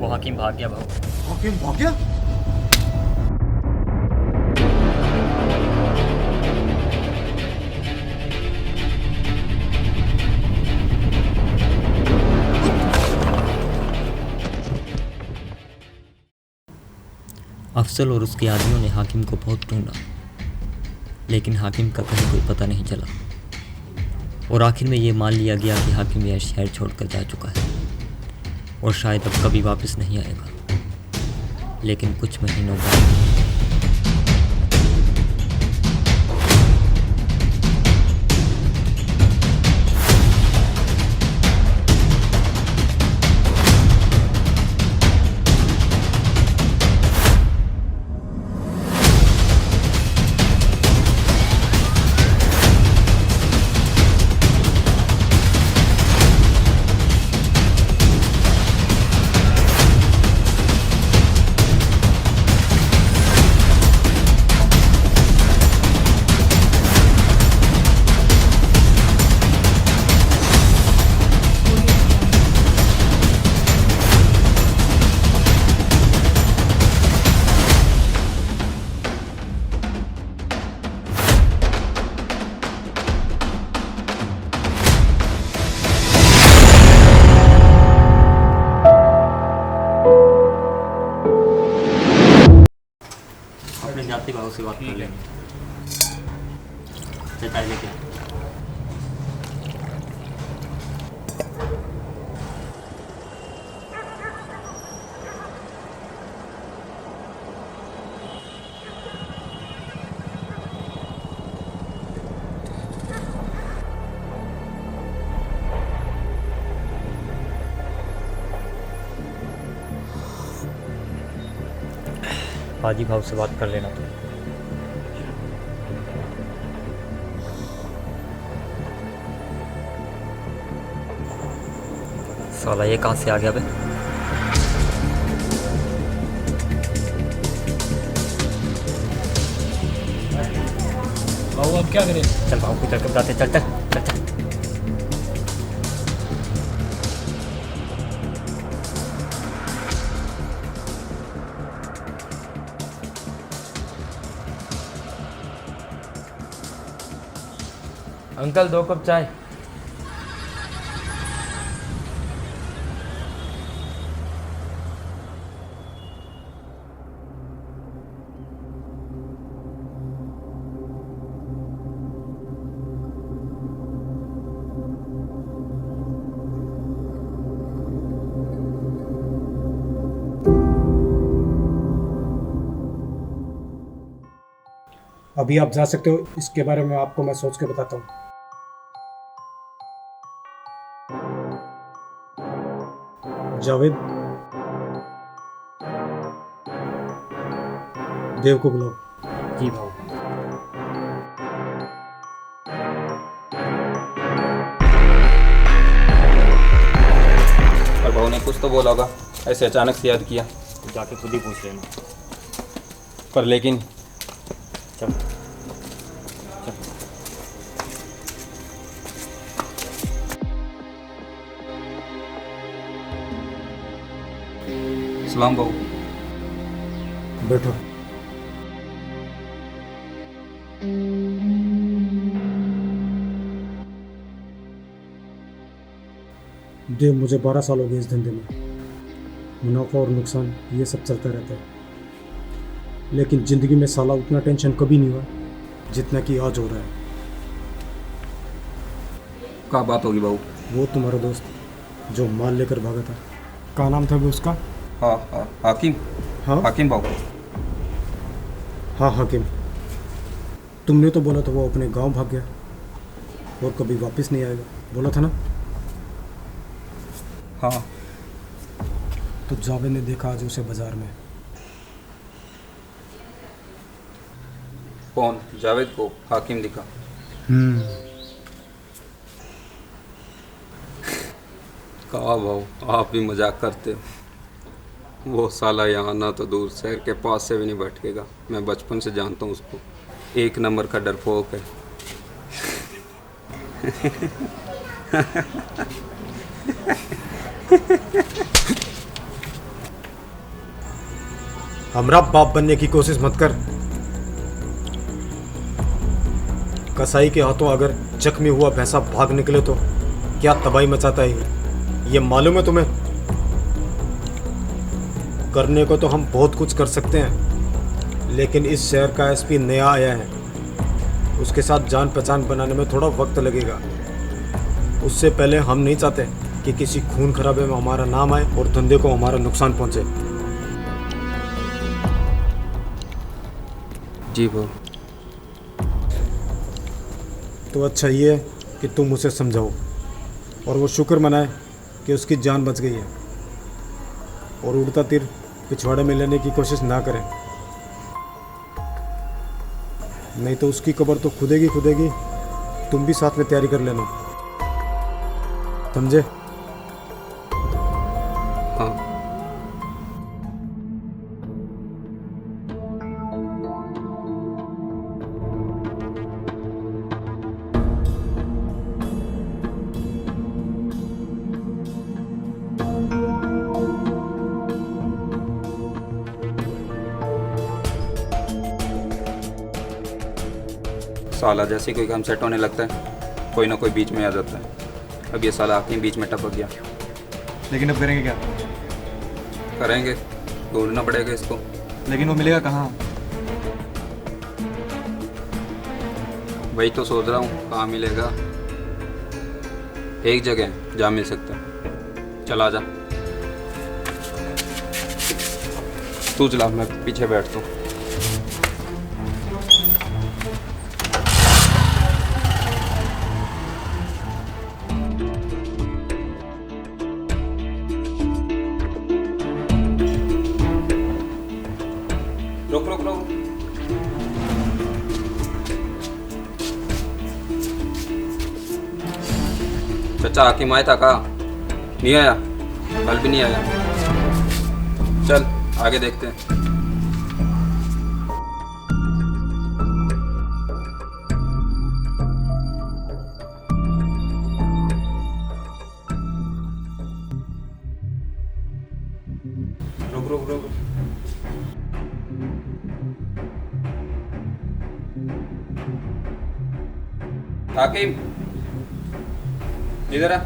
वो हकीम भाग गया भाऊ। हकीम भाग गया? अफजल और उसके आदमियों ने हाकिम को बहुत ढूंढा, लेकिन हाकिम का कहीं कोई पता नहीं चला और आखिर में ये मान लिया गया कि हाकिम यह शहर छोड़कर जा चुका है और शायद अब कभी वापस नहीं आएगा। लेकिन कुछ महीनों बाद अपने जाति भाव से बात कर लेंगे। चाय लेके हाजी भाव से बात कर लेना। तो साला ये कहाँ से आ गया बे? भाऊ अब क्या करें? चल भाव को चल के बताते। चल चल चल चल। अंकल 2 कप चाय। अभी आप जा सकते हो, इसके बारे में आपको मैं सोच के बताता हूँ। जावेद, देव को बुलाओ। जी भाव। और भाऊ ने कुछ तो बोला होगा, ऐसे अचानक से याद किया। तो जाके खुद ही पूछ लेना। पर लेकिन चल सलाम भाऊ। बैठो। देव, मुझे 12 साल हो गए इस धंधे में। मुनाफा और नुकसान ये सब चलता रहता है, लेकिन जिंदगी में साला उतना टेंशन कभी नहीं हुआ जितना कि आज हो रहा है। क्या बात होगी भाऊ? वो तुम्हारा दोस्त जो माल लेकर भागा था, क्या नाम था वो उसका? हाँ हाँ, हाकिम। हाँ हाकिम भाऊ। हाँ हाकिम, तुमने तो बोला था वो अपने गांव भाग गया और कभी वापस नहीं आएगा, बोला था ना? हाँ। तो जावेद ने देखा आज उसे बाजार में। कौन? जावेद को हाकिम दिखा? कहा भाऊ, आप भी मजाक करते हो। वो साला यहाँ ना तो दूर शहर के पास से भी नहीं भटकेगा। मैं बचपन से जानता हूँ उसको, 1 नंबर का डरपोक है। हमरा बाप बनने की कोशिश मत कर। कसाई के हाथों अगर जख्मी हुआ भैंसा भाग निकले तो क्या तबाही मचाता है, ये मालूम है तुम्हें? करने को तो हम बहुत कुछ कर सकते हैं, लेकिन इस शहर का एसपी नया आया है, उसके साथ जान पहचान बनाने में थोड़ा वक्त लगेगा। उससे पहले हम नहीं चाहते कि किसी खून खराबे में हमारा नाम आए और धंधे को हमारा नुकसान पहुंचे। जी वो तो अच्छा ये है कि तुम उसे समझाओ और वो शुक्र मनाए कि उसकी जान बच गई है, और उड़ता तीर पिछवाड़े में लेने की कोशिश ना करें, नहीं तो उसकी कब्र तो खुदेगी खुदेगी। तुम भी साथ में तैयारी कर लेना, समझे? हाँ। साला जैसे ही कोई काम सेट होने लगता है, कोई ना कोई बीच में आ जाता है। अब ये साला आके बीच में टपक गया। लेकिन अब करेंगे क्या? करेंगे, ढूंढना पड़ेगा इसको। लेकिन वो मिलेगा कहाँ? वही तो सोच रहा हूँ, कहाँ मिलेगा। एक जगह है जहाँ मिल सकता है। चला जा, तू चला, मैं पीछे बैठता हूँ। रुक रुक रुक। चाचा हाकिम आया था का? नहीं आया, कल भी नहीं आया। चल आगे देखते हैं। रुक रुक रुक। हाकिम इधर आ।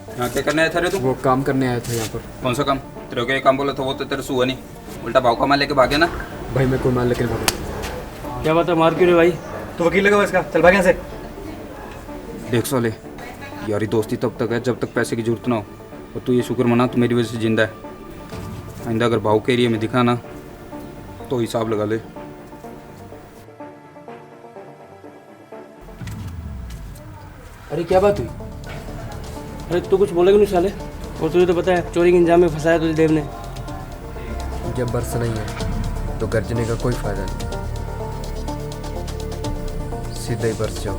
यहाँ क्या करने आया था रे तू? वो काम करने आया था यहाँ पर। कौन सा काम? तेरे को ये काम बोला था वो तो तेरे से हुआ नहीं, उल्टा भाव का माल लेके भागे ना। भाई मैं कोई मान लेकर भागा। क्या बात है, मार क्यों रहे भाई? तो वकील लगा इसका, चल भाग यहाँ से। देख साले, यारी दोस्ती तब तक है जब तक पैसे की जरूरत ना हो, और तू ये शुक्र मना तू मेरी वजह से जिंदा है। आइंदा अगर भाव के एरिया में दिखा ना तो हिसाब लगा ले। अरे क्या बात हुई? अरे तू कुछ बोलेगा नहीं साले, और तुझे तो पता है चोरी के इंजाम में फंसाया तुझे देव ने। जब बरस नहीं है तो गर्जने का कोई फायदा नहीं, सीधे ही बरस जाओ।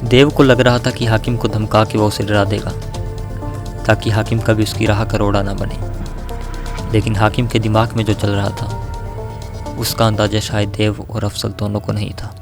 देव को लग रहा था कि हाकिम को धमका के वो उसे डरा देगा ताकि हाकिम कभी उसकी राह का रोड़ा ना बने, लेकिन हाकिम के दिमाग में जो चल रहा था उसका अंदाजा शायद देव और अफसल दोनों को नहीं था।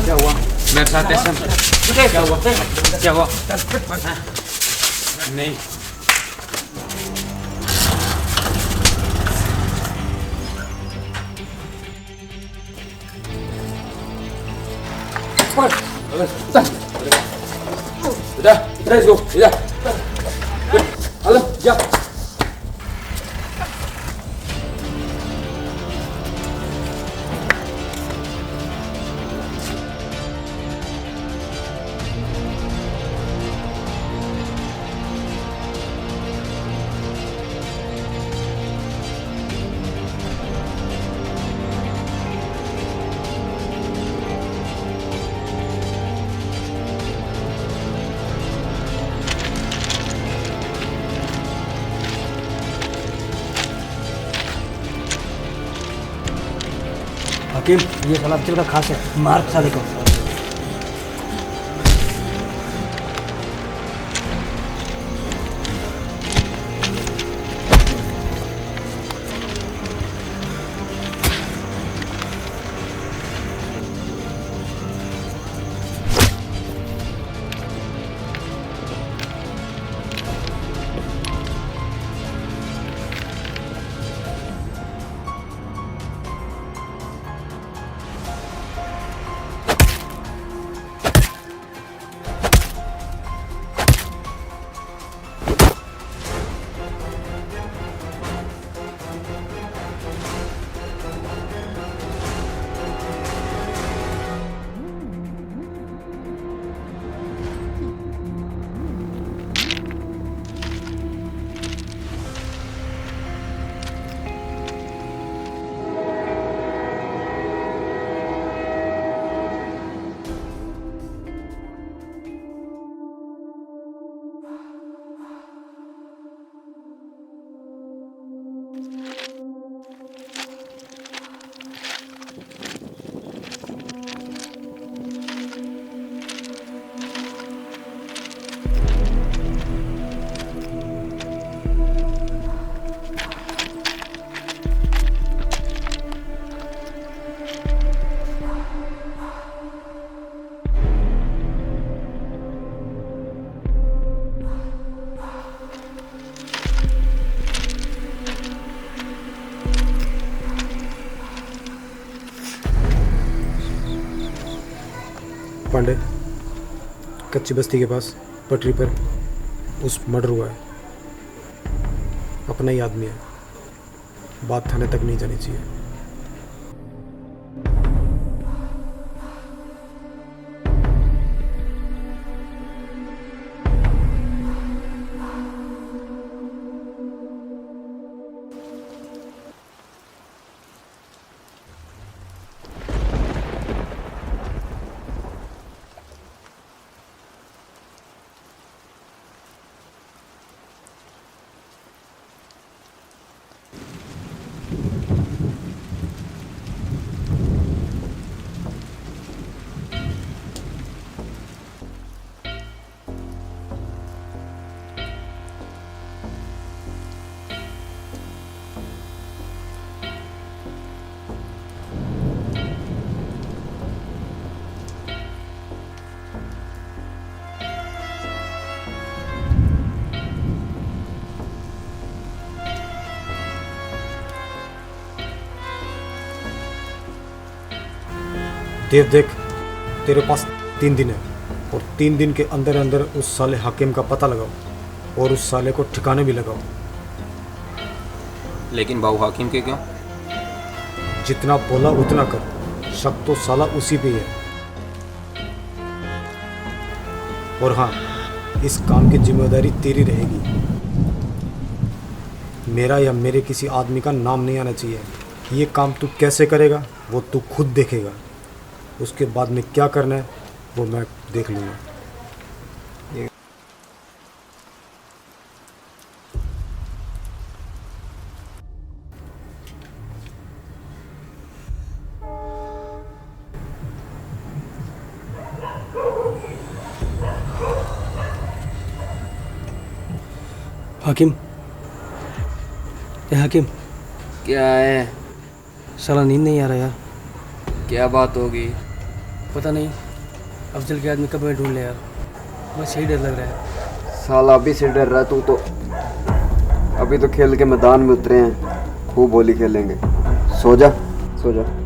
क्या हुआ मेरे साथ ऐसा क्या हुआ क्या हुआ नहीं Udah, let's go. Udah. Halo, ya. हकीम ये साला बच्चे का खास है मार साले को पांडे कच्ची बस्ती के पास पटरी पर उस मर्डर हुआ है अपना ही आदमी है बात थाने तक नहीं जानी चाहिए देव देख तेरे पास 3 दिन है और 3 दिन के अंदर अंदर उस साले हाकिम का पता लगाओ और उस साले को ठिकाने भी लगाओ लेकिन बाबू हाकिम के क्यों जितना बोला उतना कर शक तो साला उसी पे ही है और हाँ इस काम की जिम्मेदारी तेरी रहेगी मेरा या मेरे किसी आदमी का नाम नहीं आना चाहिए ये काम तू कैसे करेगा वो तू खुद देखेगा उसके बाद में क्या करना है वो मैं देख लूँगा हाकिम ए हाकिम क्या है? साला नींद नहीं आ रहा यार क्या बात होगी? पता नहीं अफजल के आदमी कब मैं ढूंढ ले यार, बस यही डर लग रहा है। साला अभी से डर रहा तू तो। अभी तो खेल के मैदान में उतरे हैं, खूब होली खेलेंगे। सो जा सो जा।